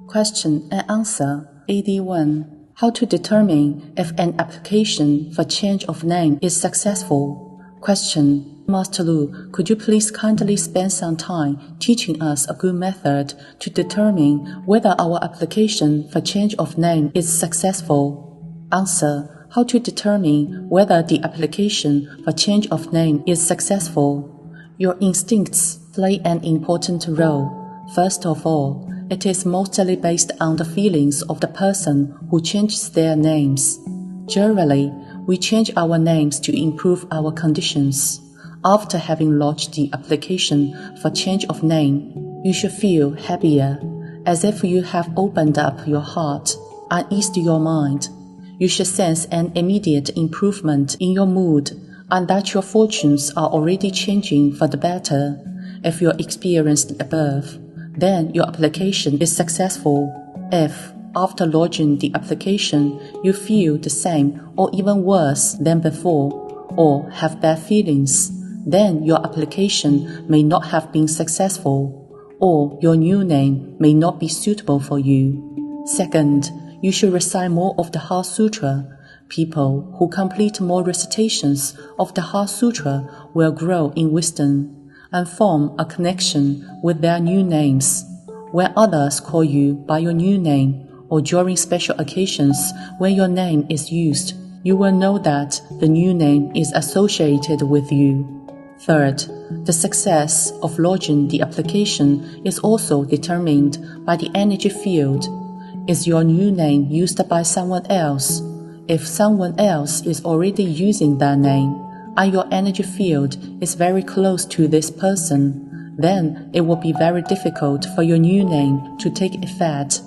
Question and answer 81. How to determine if an application for change of name is successful? Question. Masterlu, could you please kindly spend some time teaching us a good method to determine whether our application for change of name is successful? Answer. How to determine whether the application for change of name is successful? Your instincts play an important role. First of all, it is mostly based on the feelings of the person who changes their names. Generally, we change our names to improve our conditions. After having lodged the application for change of name, you should feel happier, as if you have opened up your heart and eased your mind. You should sense an immediate improvement in your mood and that your fortunes are already changing for the better. If you experienced above, then your application is successful. If, after lodging the application, you feel the same or even worse than before, or have bad feelings, then your application may not have been successful, or your new name may not be suitable for you. Second, you should recite more of the Heart Sutra. People who complete more recitations of the Heart Sutra will grow in wisdom and form a connection with their new names. When others call you by your new name, or during special occasions when your name is used, you will know that the new name is associated with you. Third, the success of lodging the application is also determined by the energy field. Is your new name used by someone else? If someone else is already using that name, and your energy field is very close to this person, then it will be very difficult for your new name to take effect.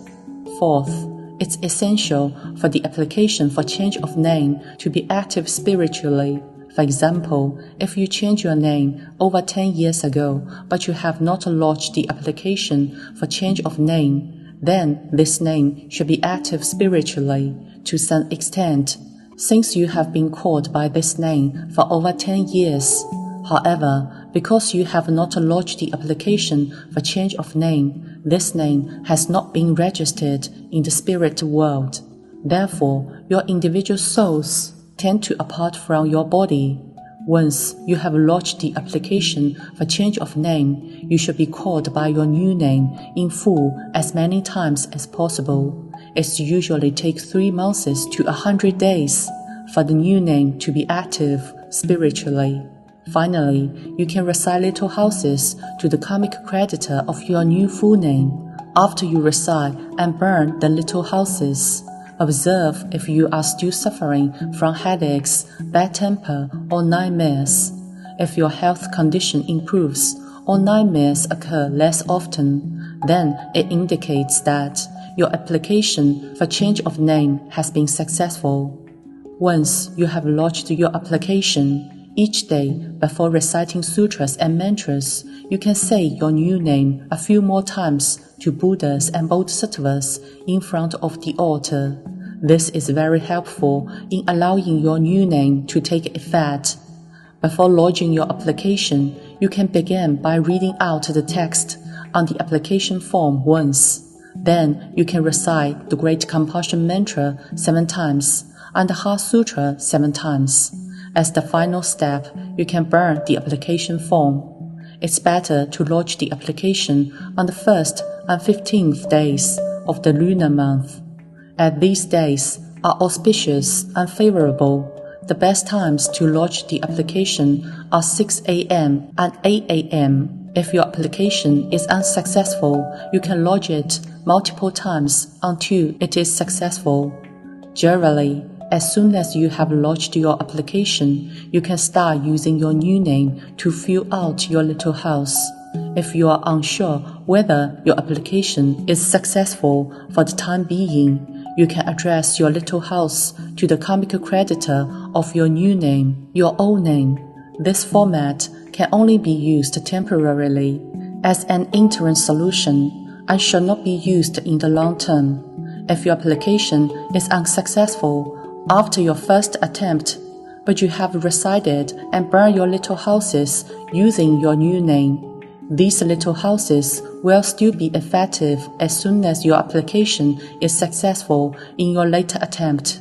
Fourth, it's essential for the application for change of name to be active spiritually. For example, if you change your name over 10 years ago, but you have not lodged the application for change of name, then this name should be active spiritually to some extent, since you have been called by this name for over 10 years. However, because you have not lodged the application for change of name, this name has not been registered in the spirit world. Therefore, your individual souls tend to apart from your body. Once you have lodged the application for change of name, you should be called by your new name in full as many times as possible. It usually takes 3 months to 100 days for the new name to be active spiritually. Finally, you can recite little houses to the karmic creditor of your new full name. After you recite and burn the little houses, observe if you are still suffering from headaches, bad temper, or nightmares. If your health condition improves or nightmares occur less often, then it indicates that your application for change of name has been successful. Once you have lodged your application, each day before reciting sutras and mantras, you can say your new name a few more times to Buddhas and Bodhisattvas in front of the altar. This is very helpful in allowing your new name to take effect. Before lodging your application, you can begin by reading out the text on the application form once. Then you can recite the Great Compulsion Mantra 7 times and the Heart Sutra 7 times. As the final step, you can burn the application form. It's better to lodge the application on the 1st and 15th days of the lunar month. As these days are auspicious and favorable, the best times to lodge the application are 6 a.m. and 8 a.m. If your application is unsuccessful, you can lodge it multiple times until it is successful. Generally, as soon as you have lodged your application, you can start using your new name to fill out your little house. If you are unsure whether your application is successful for the time being, you can address your little house to the karmic creditor of your new name, your old name. This format can only be used temporarily as an interim solution and should not be used in the long term. If your application is unsuccessful after your first attempt, but you have recited and burned your little houses using your new name, these little houses will still be effective as soon as your application is successful in your later attempt.